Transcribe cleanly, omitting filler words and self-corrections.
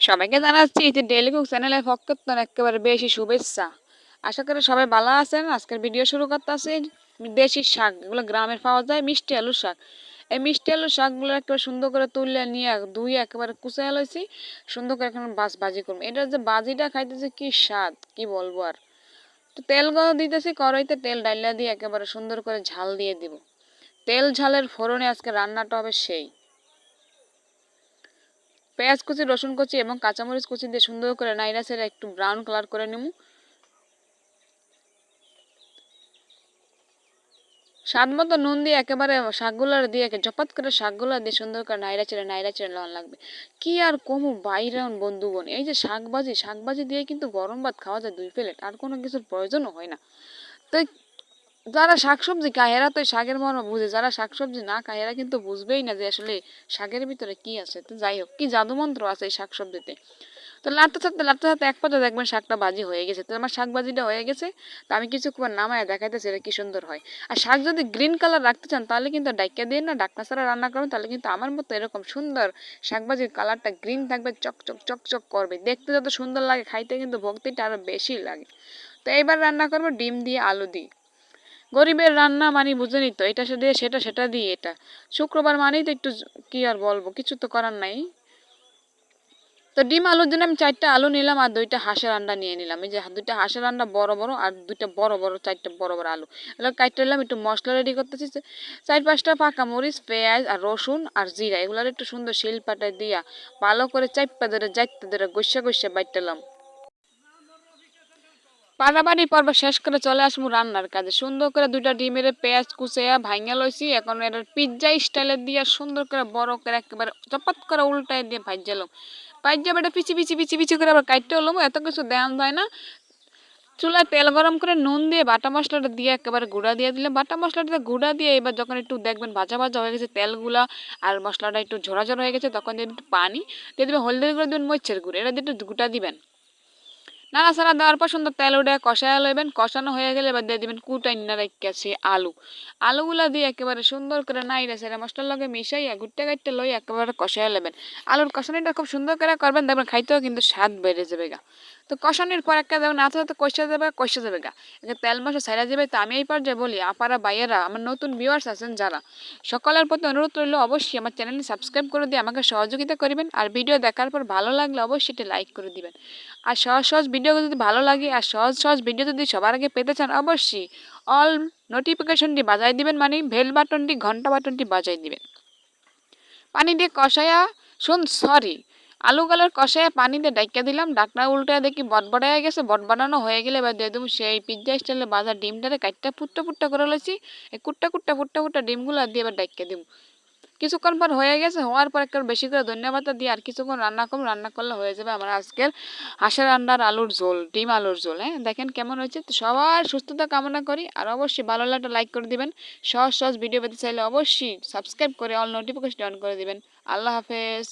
সবাইকে জানাচ্ছি যে ডেইলি কুক চ্যানেলের পক্ষ থেকে একেবারে বেশি শুভেচ্ছা। আশা করি সবাই ভালো আছেন। আজকের ভিডিও শুরু করতেছি। দেশি শাক, এগুলো গ্রামে পাওয়া যায়, মিষ্টি আলুর শাক। এই মিষ্টি আলুর শাকগুলো একেবারে সুন্দর করে তুলে নিয়ে ধুয়ে একেবারে কুচায় লইছি, সুন্দর করে এখন ভাজি করবো। এটার যে বাজিটা খাইতেছে কি স্বাদ, কি বলবো আর। তো তেল দিতেছি কড়াইতে, তেল ডাইলা দিয়ে একেবারে সুন্দর করে ঝাল দিয়ে দিব। তেল ঝালের ফোড়নে আজকে রান্নাটা হবে সেই। পেঁয়াজ কুচি, রসুন কুচি এবং কাঁচামরিচ কুচি দিয়ে সুন্দর করে নাইরা ছেড়ে একটু ব্রাউন কালার করে নেব। স্বাদ মতো নুন দিয়ে একেবারে শাকগুলো দিয়ে জপাত করে শাকগুলো দিয়ে সুন্দর করে নাইরা চেড়ে লবণ লাগবে। কি আর কমু বাইরান বন্ধুগণ, এই যে শাকবাজি দিয়ে কিন্তু গরম ভাত খাওয়া যায় 2 প্লেট, আর কোনো কিছুর প্রয়োজনও হয় না। তো যারা শাকসবজি খায় এরা তো শাকের মর্ম বুঝে, যারা শাকসবজি না খায় এরা কিন্তু বুঝবেই না যে আসলে শাকের ভিতরে কি আছে। তো যাই হোক, কি জাদুমন্ত্র আছে এই শাকসবজিতে। তো লাড়তে এক পর্যায়ে দেখবেন শাকটা ভাজি হয়ে গেছে। তো আমার শাক ভাজিটা হয়ে গেছে। তো আমি কিছুক্ষণ নামায় দেখাইতেছি এটা কি সুন্দর হয়। আর শাক যদি গ্রিন কালার রাখতে চান তাহলে কিন্তু ডাইকা দিয়ে না, ডাকনা ছাড়া রান্না করবেন, তাহলে কিন্তু আমার মতো এরকম সুন্দর শাক ভাজির কালারটা গ্রিন থাকবে, চকচক চকচক করবে, দেখতে যত সুন্দর লাগে খাইতে কিন্তু ভক্তিটা আরো বেশি লাগে। তো এইবার রান্না করবো ডিম দিয়ে আলু দিয়ে। গরিবের রান্না মানে বুঝেনি তো, এটা দিয়ে সেটা দিয়ে এটা। শুক্রবার মানেই তো একটু কি আর বলবো, কিছু তো করার নাই। তো ডিম আলুর জন্য আমি 4টা আলু নিলাম আর 2টা হাঁসের আন্ডা নিয়ে নিলাম। এই যে 2টা হাঁসের আন্ডা বড় বড় আর 2টা বড় বড় 4টা বড় বড় আলু এগুলো কাটতে নিলাম। একটু মশলা রেডি করতেছি। 4-5টা পাকা মরিচ, পেঁয়াজ আর রসুন আর জিরা এগুলোর একটু সুন্দর শিলপাটায় দিয়া ভালো করে চাইপা ধরে যাইতে ধরে গসা বাইটালাম। পাড়াবাড়ি পর্ব শেষ করে চলে আসবো রান্নার কাজে। সুন্দর করে 2টা ডিমের পেঁয়াজ কুচিয়া ভাঙা লইছি। এখন এটা পিৎজা স্টাইলে দিয়ে সুন্দর করে বড় করে একেবারে চপাত করে উল্টাই দিয়ে ভাজ্যালাম। ভাজ্যা বেটা পিচি করে আবার কাটতে হলাম, এত কিছু দেওয়া যায় না। চুলায় তেল গরম করে নুন দিয়ে বাটা মশলাটা দিয়ে একেবারে গুঁড়া দিয়ে দিলাম। বাটা মশলাটা গুঁড়া দিয়ে এবার যখন একটু দেখবেন ভাজা ভাজা হয়ে গেছে তেলগুলা আর মশলাটা একটু ঝোড়া হয়ে গেছে, তখন দিয়ে একটু পানি দিয়ে দেবেন, হলদের গুঁড়ো দেবেন, মরিচের গুঁড়ো, এটা দিয়ে একটু গুঁটা দিবেন। নাড়াচাড়া দেওয়ার পর সুন্দর তেল উঠে কষায় লইবেন। কষানো হয়ে গেলে এবার দিয়ে দিবেন কুটাইনা রেখেছি আলুগুলা দিয়ে একেবারে সুন্দর করে নাইড়া সেরা মশলার লগে মিশাইয়া গুট্টা গাইটটা লই একেবারে কষায় লইবেন। আলুর কষানিটা খুব সুন্দর করে করবেন, দেখবেন খাইতেও কিন্তু স্বাদ বেড়ে যাবে গা। তো কষানির পর একটা দেখবেন আস্তে আস্তে কষা যাবে গা, তেল মশলা ছাইড়া যাবে। তো আমি এই পর্যায়ে বলি, আপারা বাইয়েরা আমার নতুন ভিউয়ার্স আছেন যারা, সকলের প্রতি অনুরোধ রইল অবশ্যই আমার চ্যানেলটি সাবস্ক্রাইব করে দিয়ে আমাকে সহযোগিতা করবেন। আর ভিডিও দেখার পর ভালো লাগলে অবশ্যই এটি লাইক করে দিবেন। আর সহজ ভিডিও যদি ভালো লাগে আর সহজ ভিডিও যদি সবার আগে পেতে চান অবশ্যই অল নোটিফিকেশনটি বাজাই দিবেন, মানে বেল বাটনটি ঘন্টা বাটনটি বাজাই দিবেন। পানি দিয়ে কষায়া আলুগুলোর কষায়া পানি দিয়ে ডাইকা দিলাম। ডাকনা উল্টে দেখি বটবড়ায় গেছে। বটবড়ানো হয়ে গেলে এবার দিয়ে দেবো সেই পিৎজা স্টাইলে বাজার ডিমটারে কাটটা ফুটটা করে লইছি। এই কুট্টা ডিমগুলো দিয়ে এবার ডাইকা দিব। কিছুক্ষণ পর হয়ে গেছে, হওয়ার পর একটু বেশি করে ধন্যবাদ দিয়ে আর কিছুক্ষণ রান্না করুন। রান্না করলে হয়ে যাবে আমার আজকের হাঁসের আন্ডার আলুর ঝোল, ডিম আলুর ঝোল। হ্যাঁ, দেখেন কেমন হয়েছে। তো সবার সুস্থতা কামনা করি। আর অবশ্যই ভালো লাগলে লাইক করে দিবেন। সহজ ভিডিও পেতে চাইলে অবশ্যই সাবস্ক্রাইব করে অল নোটিফিকেশন অন করে দিবেন। আল্লাহ হাফেজ।